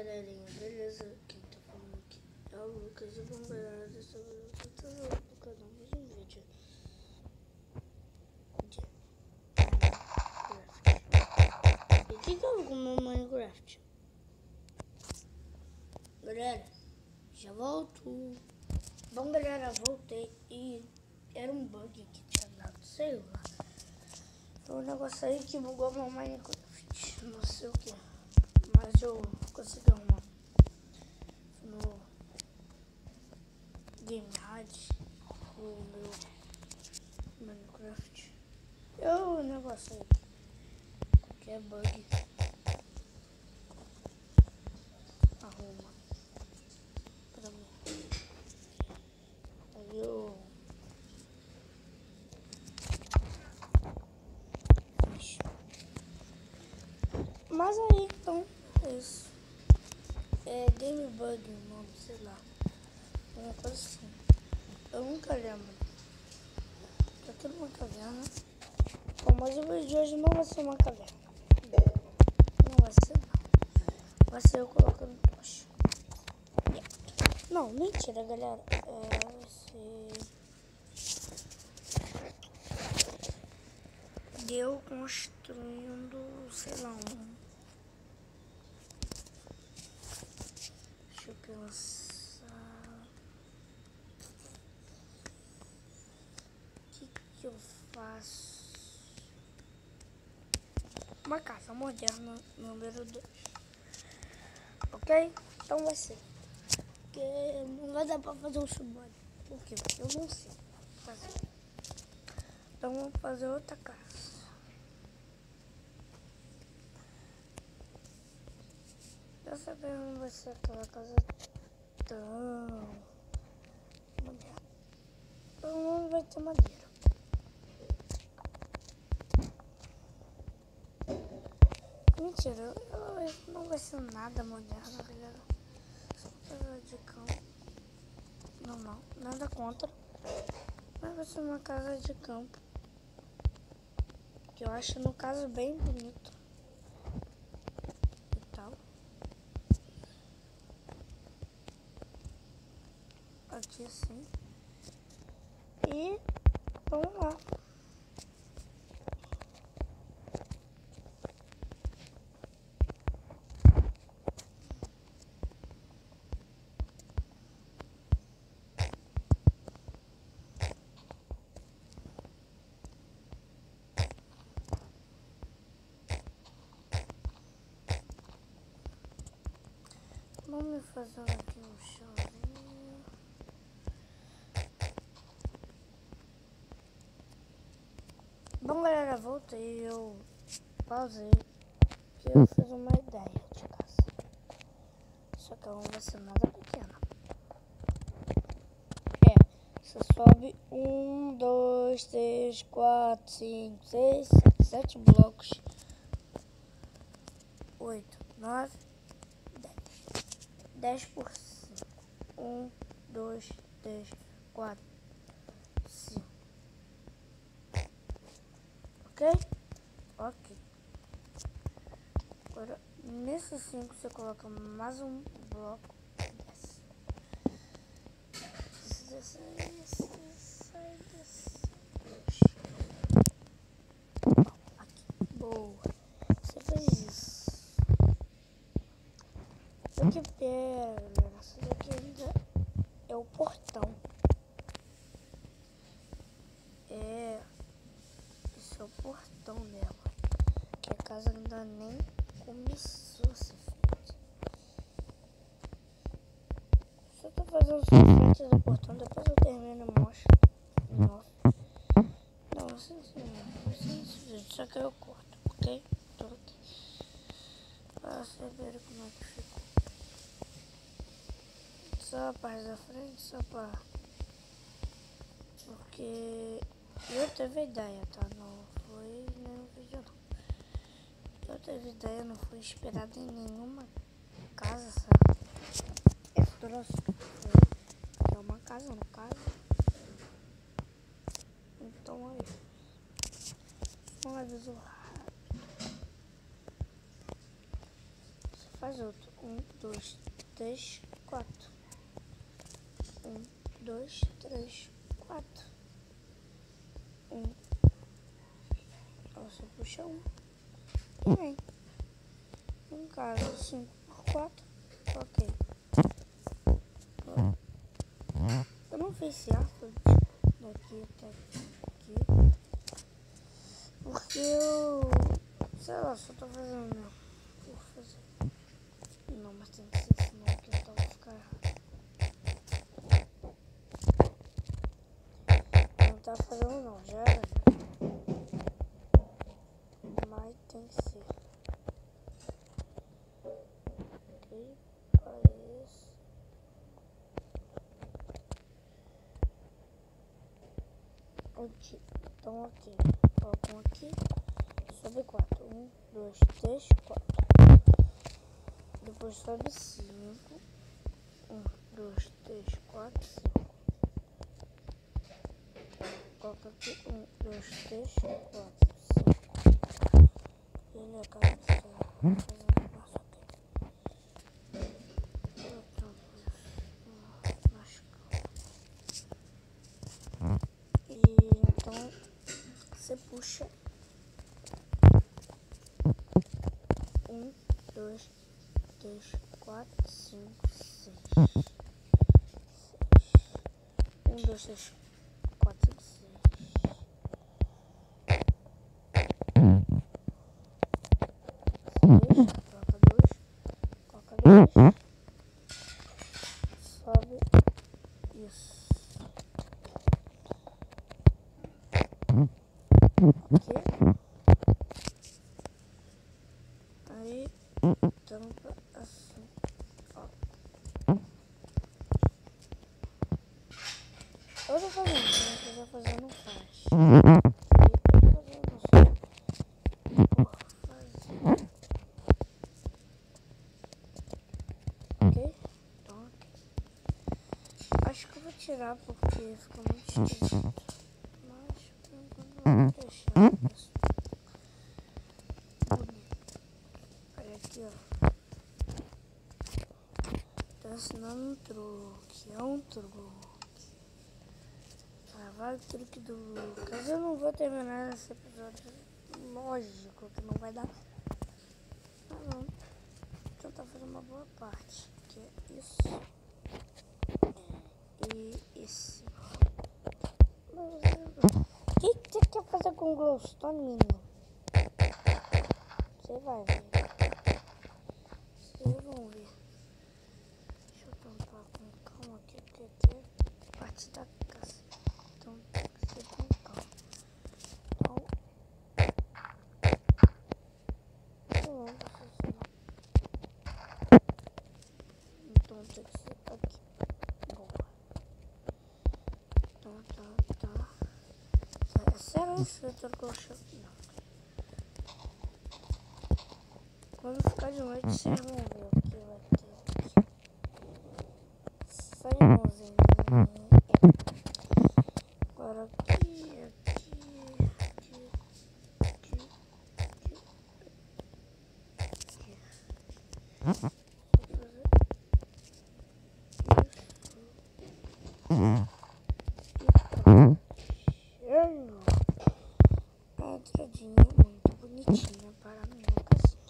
galerinha, beleza? Quem tá falando aqui é o Lucas e vamos galera, dessa vez eu tô no canal mais um vídeo de Minecraft. E o que eu vou com o meu Minecraft? Galera, já volto. Bom galera, voltei e era um bug que tinha dado, sei lá. Foi um negócio aí que bugou meu Minecraft, não sei o que, mas eu consegui arrumar no GameHard, o meu Minecraft. É o negócio aí, qualquer bug, arruma pra mim. Aí eu fiz. Mas aí, então, é isso. É Game Bug o nome, sei lá. Uma coisa assim. Eu nunca lembro. Tô aqui numa caverna. Bom, mas o vídeo de hoje não vai ser uma caverna. Não vai ser não. Vai ser eu colocando tocha. Não, mentira, galera. Vai ser eu construindo, sei lá, deixa eu pensar. O que eu faço? Uma casa moderna número 2. Ok? Então vai ser. Porque não vai dar pra fazer um chubone. Por quê? Porque eu não sei fazer. Então vamos fazer outra casa. Dessa vez não vai ser aquela casa tão moderna. Pelo menos vai ter madeira. Mentira, não vai ser nada moderno, galera. Só casa de campo. Normal, nada contra. Mas vai ser uma casa de campo. Que eu acho, no caso, bem bonito. E tal. Aqui assim. E vamos lá. Vamos fazer aqui um chãozinho. Bom galera, voltei, eu pausei, que eu fiz uma ideia de casa. Só que ela não vai ser nada pequena. Você sobe 1, 2, 3, 4, 5, 6, 7 blocos. 8, 9, 10. 10 por 5. 1, 2, 3, 4, 5. Ok? Ok. Agora, nesse 5 você coloca mais um bloco desse. Sai desse. Aqui. Boa. Você fez isso. Isso aqui, pera, galera. Isso daqui ainda é o portão. Esse é o portão dela. Que a casa ainda nem começou a ser feita. Só tô fazendo só frente do portão, depois eu termino e mostro. Não, assim só que eu corto, ok? Tudo aqui. Pra vocês verem como é que ficou. Só a parte da frente, só pra... Porque eu teve ideia, tá? Não foi nenhum vídeo não. Eu teve ideia, não fui inspirado em nenhuma casa, sabe? É trouxe. É uma casa, no caso. Então aí. Um aviso rápido. faz outro. 1, 2, 3, 4. 1, 2, 3, 4. 1. Você puxa 1. E vem. No caso, 5 por 4. Ok. Eu não fiz certo daqui até aqui. Porque eu... sei lá, só tô fazendo mesmo. Vou fazer. Não, mas tem que ser, senão o quintal vai ficar errado. Não tá fazendo não, já era. Mas tem que ser. Ok, parece. Aqui, então aqui. Colocam aqui. Sobe 4. 1, 2, 3, 4. Depois sobe 5. 1, 2, 3, 4, 5. Coloca aqui 1, 2, 3, 4, 5. Ele acaba de fazer um passo aqui. E então você puxa 1, 2, 3, 4, 5, 6. 1, 2, 3, 4, 5, 6. Coloca 2. Coloca 2. Sobe. Isso. Aqui. Aí. Tampa assim. Ó. Eu tô fazendo. Se não quiser fazer, não faz. Ok? Então aqui. Acho que eu vou tirar porque fica muito esquisito. Mas por enquanto eu vou deixar isso bonito. Olha aqui, ó. Tá ensinando um truque. É um truque. Vai o truque do Lucas. Eu não vou terminar esse episódio. Lógico que não vai dar. Mas vamos tentar fazer uma boa parte. Que é isso. E esse. O que você quer fazer com glowstone, menino? Você vai ver. Vocês vão ver. Deixa eu tampar com calma aqui. Porque aqui é parte da casa. Então tem que ser com calma. Então tem que ser aqui. Boa. Tá. É sério, você trocou o chão? Não. Quando ficar de noite, vocês vão ver o que vai ter aqui. Só de mãozinha. Agora aqui. A entradinha muito bonitinha para a minha casinha.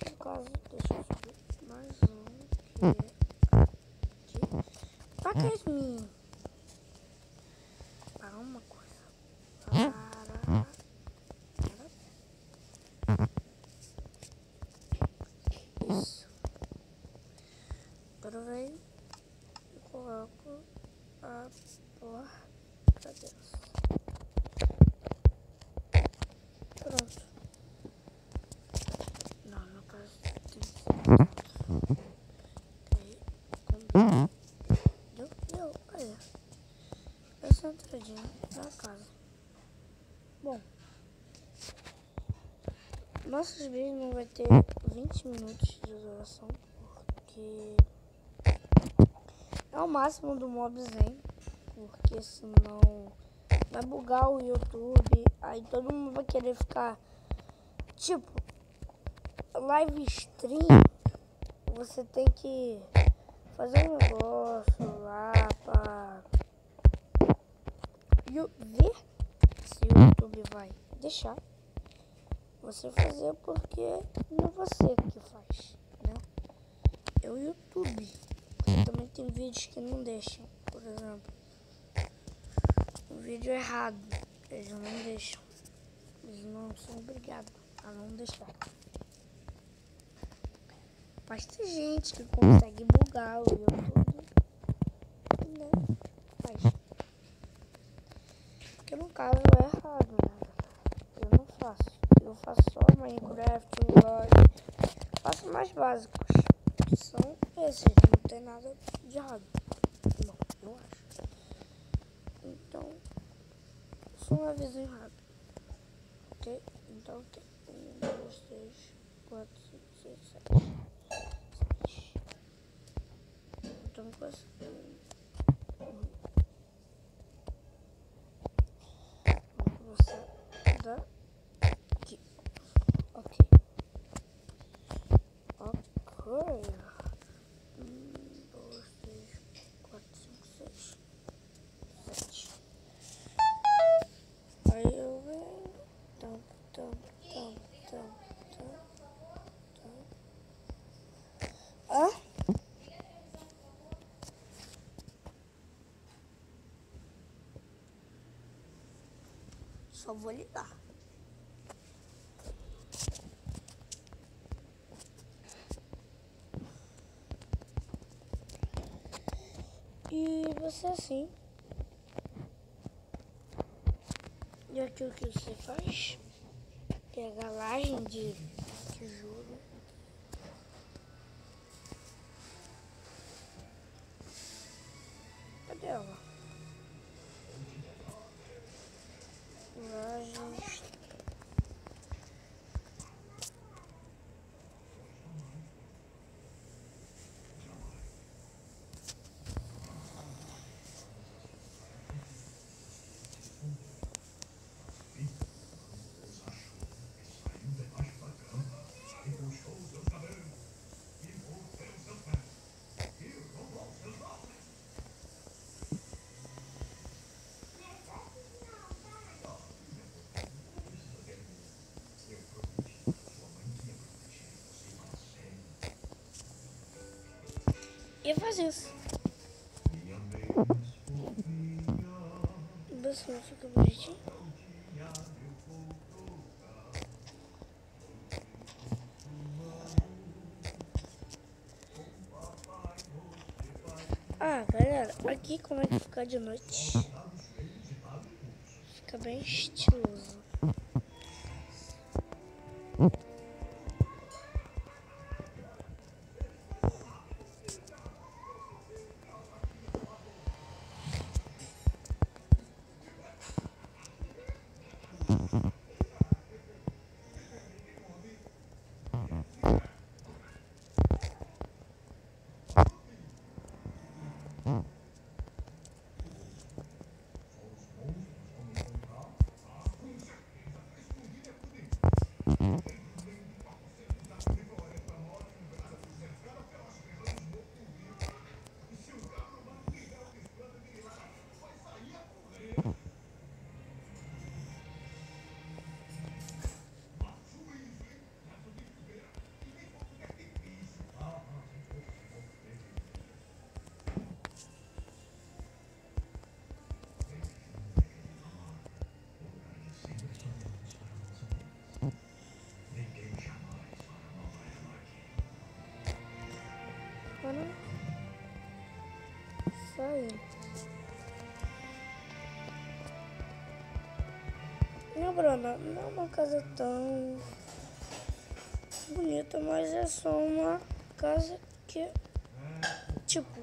No caso, deixa eu subir mais um que é aqui. Paquezinho. Para uma coisa. Isso. Agora vem e coloco a porta dentro. Pronto. Não, no caso tem que ser dentro. Aí, combina. Deu, olha. Essa é a entradinha da casa. Bom. Nossos vídeos não vai ter 20 minutos de duração. Porque é o máximo do Mob Zen. Porque senão vai bugar o YouTube. Aí todo mundo vai querer ficar tipo live stream, você tem que fazer um negócio lá pra ver se o YouTube vai deixar você fazer, porque não é você que faz, né? É o YouTube. Também tem vídeos que não deixam, por exemplo, o vídeo errado, eles não deixam, eles não são obrigados a não deixar. Mas tem gente que consegue bugar o YouTube, né? Faz. Porque no caso é errado, né? Eu não faço. Eu faço só Minecraft, Log. Faço mais básicos, que são esses. Não tem nada de errado. Não, eu acho. Então, só um aviso errado. Ok? Então tem 1, 2, 3, 4, 5, 6, 7. Então, você daqui. Ok. Ok. 1, 2, 3, 4, 5, 6, 7. Aí eu venho. Tam. Ah? Só vou ligar. E você assim. E aqui o que você faz? Pega a laje de tijolo. Cadê ela? Lajes. E faz isso. Você não fica bonitinho? Ah, galera, aqui como é que fica de noite? Fica bem estiloso. Mano, sai. Não, Bruna, não é uma casa tão bonita, mas é só uma casa que, tipo,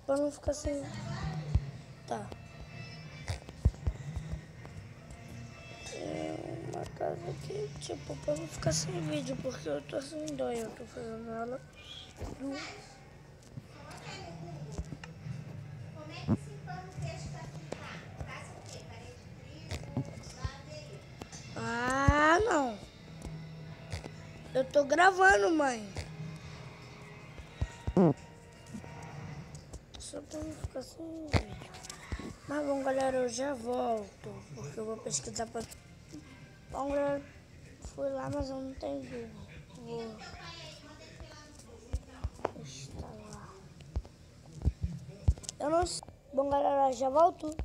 pra não ficar sem... Tá. É uma casa que, tipo, pra não ficar sem vídeo, porque eu tô sem dó, eu tô fazendo ela no... Eu Eu tô gravando, mãe. Só pra não ficar sem vídeo. Mas bom, galera, eu já volto. Porque eu vou pesquisar pra... Bom, galera, fui lá, mas eu não tenho Google. Vou instalar. Eu não sei. Bom, galera, já volto.